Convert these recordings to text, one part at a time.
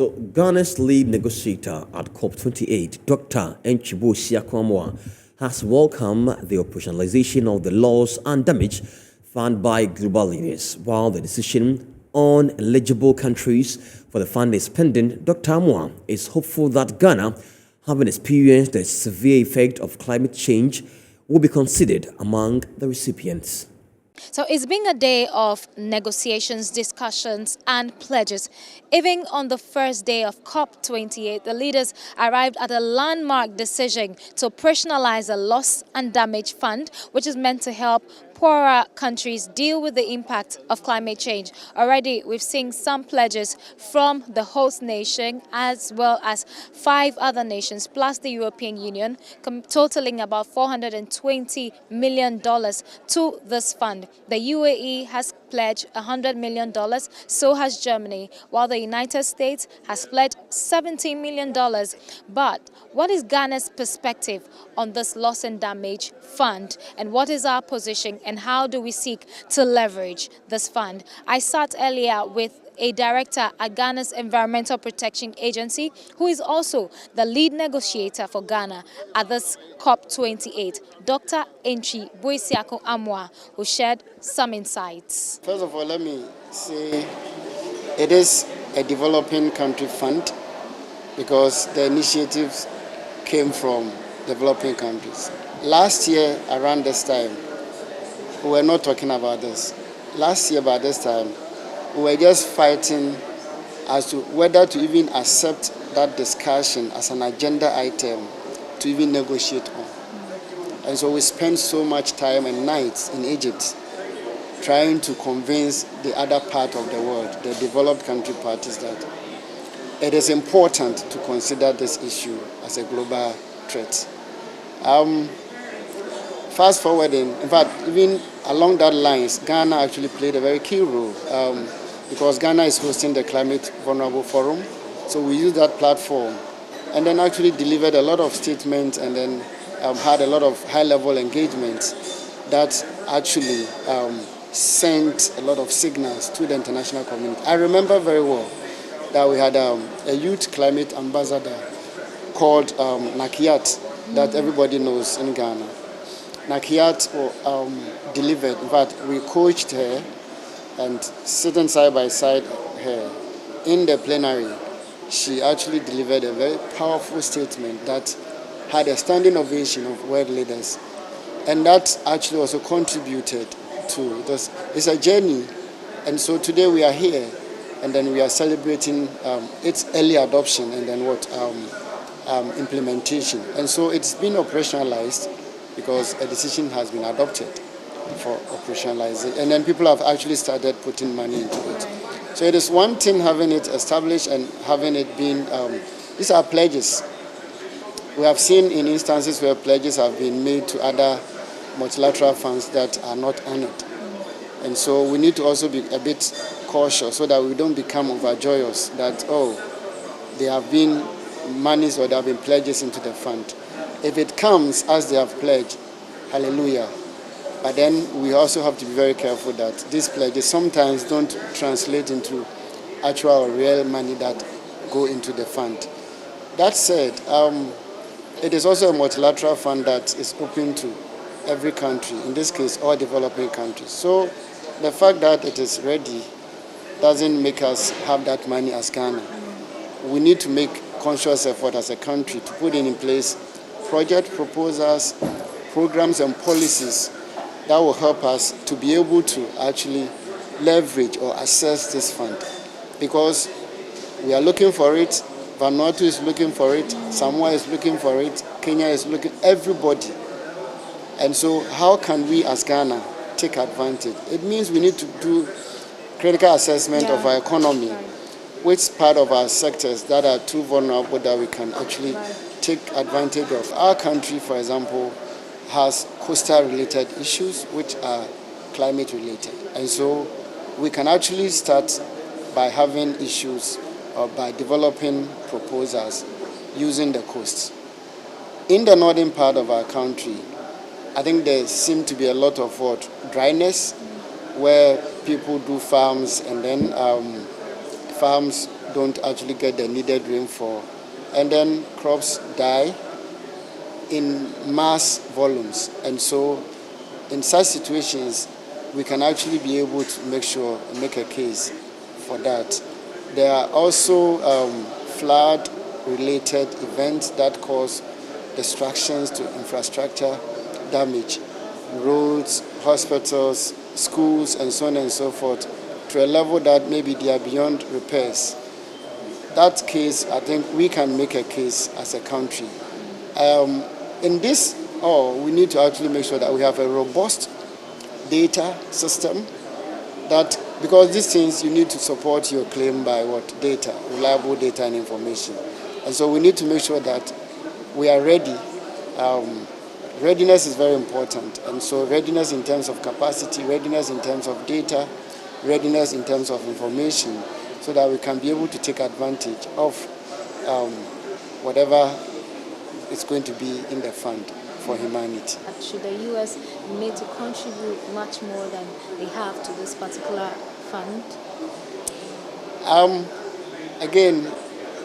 So Ghana's lead negotiator at COP28, Dr. Enchibo Siakwamwa, has welcomed the operationalization of the loss and damage found by global leaders. While the decision on eligible countries for the fund is pending, Dr. Amwa is hopeful that Ghana, having experienced the severe effect of climate change, will be considered among the recipients. So it's been a day of negotiations, discussions and pledges. Even on the first day of COP28, the leaders arrived at a landmark decision to operationalize a loss and damage fund, which is meant to help poorer countries deal with the impact of climate change. Already, we've seen some pledges from the host nation as well as 5 other nations plus the European Union, totaling about $420 million to this fund. The UAE has pledged $100 million, so has Germany, while the United States has pledged $17 million. But what is Ghana's perspective on this loss and damage fund, and what is our position, and how do we seek to leverage this fund? I sat earlier with a director at Ghana's Environmental Protection Agency, who is also the lead negotiator for Ghana at this COP28, Dr. Enchi Boisiako Amwa, who shared some insights. First of all, let me say it is a developing country fund because the initiatives came from developing countries. Last year, around this time, we were not talking about this. Last year, by this time, we were just fighting as to whether to even accept that discussion as an agenda item to even negotiate on. And so we spent so much time and nights in Egypt trying to convince the other part of the world, the developed country parties, that it is important to consider this issue as a global threat. Fast forwarding, in fact, even along that lines, Ghana actually played a very key role because Ghana is hosting the Climate Vulnerable Forum. So we used that platform and then actually delivered a lot of statements and then had a lot of high-level engagements that actually sent a lot of signals to the international community. I remember very well that we had a youth climate ambassador called Nakiat that everybody knows in Ghana. Nakiat delivered, in fact, we coached her and sitting side by side her in the plenary, she actually delivered a very powerful statement that had a standing ovation of world leaders. And that actually also contributed to this. It's a journey. And so today we are here and then we are celebrating its early adoption and then implementation. And so it's been operationalized because a decision has been adopted for operationalizing. And then people have actually started putting money into it. So it is one thing having it established and having it been, these are pledges. We have seen in instances where pledges have been made to other multilateral funds that are not honored. And so we need to also be a bit cautious so that we don't become overjoyous that, oh, there have been monies or there have been pledges into the fund. If it comes as they have pledged, hallelujah. But then we also have to be very careful that these pledges sometimes don't translate into actual or real money that go into the fund. That said, it is also a multilateral fund that is open to every country, in this case, all developing countries. So the fact that it is ready doesn't make us have that money as Ghana. We need to make conscious effort as a country to put in place project proposals, programs and policies that will help us to be able to actually leverage or access this fund. Because we are looking for it, Vanuatu is looking for it, Samoa is looking for it, Kenya is looking, everybody. And so how can we as Ghana take advantage? It means we need to do critical assessment of our economy, which part of our sectors that are too vulnerable that we can actually take advantage of. Our country, for example, has coastal-related issues which are climate-related. And so we can actually start by having issues or by developing proposals using the coasts. In the northern part of our country, I think there seems to be a lot of dryness, where people do farms and then farms don't actually get the needed rainfall, and then crops die in mass volumes. And so in such situations, we can actually be able to make a case for that. There are also flood-related events that cause destructions to infrastructure damage, roads, hospitals, schools, and so on and so forth, to a level that maybe they are beyond repairs. That case, I think we can make a case as a country. In this, we need to actually make sure that we have a robust data system, that because these things you need to support your claim by what? Data, reliable data and information. And so we need to make sure that we are ready. Readiness is very important, and so readiness in terms of capacity, readiness in terms of data, readiness in terms of information, so that we can be able to take advantage of whatever is going to be in the fund for humanity. Should the U.S. need to contribute much more than they have to this particular fund? Again,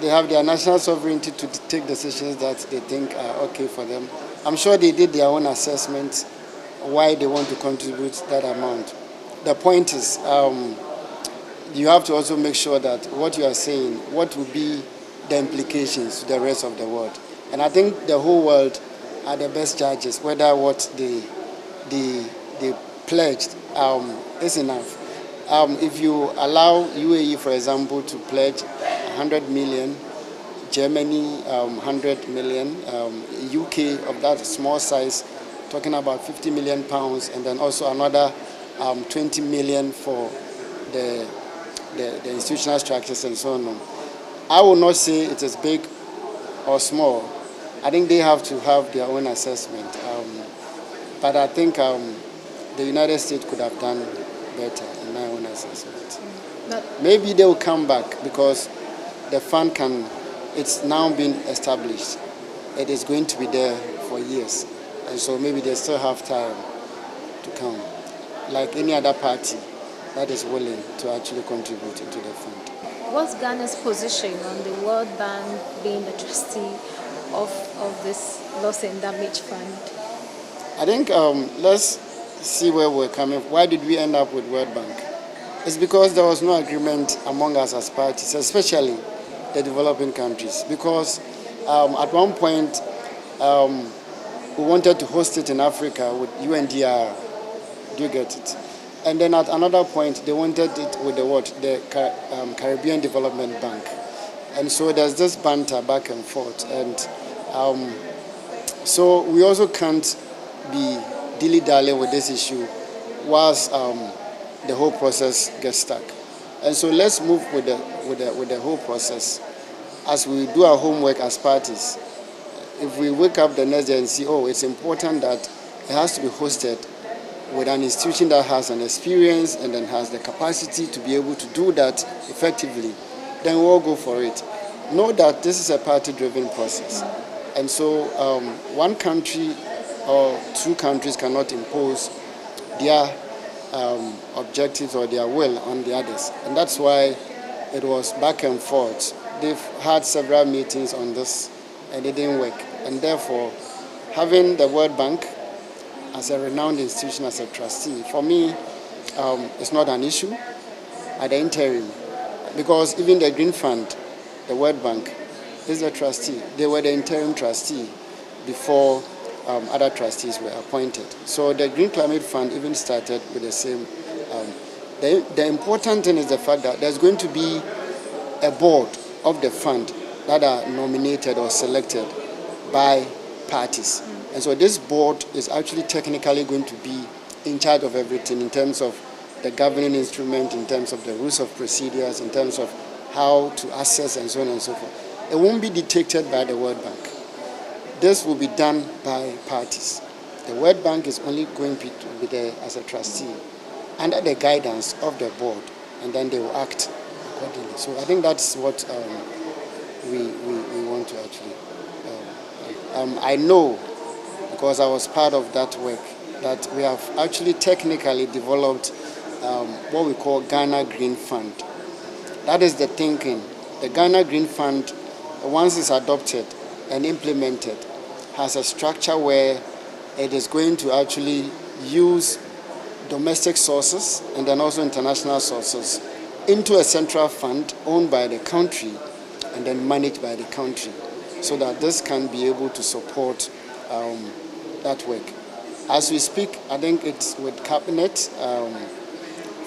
they have their national sovereignty to take decisions that they think are okay for them. I'm sure they did their own assessment why they want to contribute that amount. The point is, you have to also make sure that what you are saying, what will be the implications to the rest of the world. And I think the whole world are the best judges whether what they pledged is enough. If you allow UAE, for example, to pledge 100 million, Germany 100 million, UK of that small size, talking about 50 million pounds, and then also another 20 million for the institutional structures and so on. I will not say it is big or small. I think they have to have their own assessment. But I think the United States could have done better in my own assessment. Maybe they will come back because the fund it's now been established. It is going to be there for years. And so maybe they still have time to come, like any other party that is willing to actually contribute into the fund. What's Ghana's position on the World Bank being the trustee of this loss and damage fund? I think let's see where we're coming. Why did we end up with World Bank? It's because there was no agreement among us as parties, especially the developing countries. Because at one point we wanted to host it in Africa with UNDR. Do you get it? And then at another point they wanted it with the Caribbean Development Bank. And so there's this banter back and forth. And so we also can't be dilly-dally with this issue whilst the whole process gets stuck. And so let's move with the whole process as we do our homework as parties. If we wake up the next day and see, it's important that it has to be hosted with an institution that has an experience and then has the capacity to be able to do that effectively, then we'll go for it. Know that this is a party-driven process. And so one country or two countries cannot impose their objectives or their will on the others. And that's why it was back and forth. They've had several meetings on this and it didn't work. And therefore, having the World Bank as a renowned institution, as a trustee, for me, it's not an issue at the interim. Because even the Green Fund, the World Bank, is a trustee. They were the interim trustee before other trustees were appointed. So the Green Climate Fund even started with the same. The important thing is the fact that there's going to be a board of the fund that are nominated or selected by parties. And so this board is actually technically going to be in charge of everything in terms of the governing instrument, in terms of the rules of procedures, in terms of how to assess and so on and so forth. It won't be dictated by the World Bank. This will be done by parties. The World Bank is only going to be there as a trustee under the guidance of the board, and then they will act accordingly. So I think that's what we want to actually. I know, because I was part of that work, that we have actually technically developed what we call Ghana Green Fund. That is the thinking The Ghana Green Fund, once it's adopted and implemented, has a structure where it is going to actually use domestic sources and then also international sources into a central fund owned by the country and then managed by the country, so that this can be able to support that work. As we speak, I think it's with Cabinet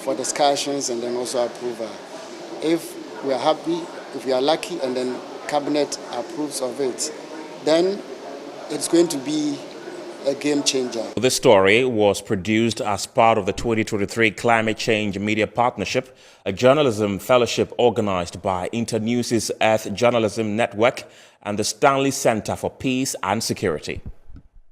for discussions and then also approval. If we are happy, if we are lucky, and then Cabinet approves of it, then it's going to be a game changer. This story was produced as part of the 2023 Climate Change Media Partnership, a journalism fellowship organized by Internews' Earth Journalism Network and the Stanley Center for Peace and Security.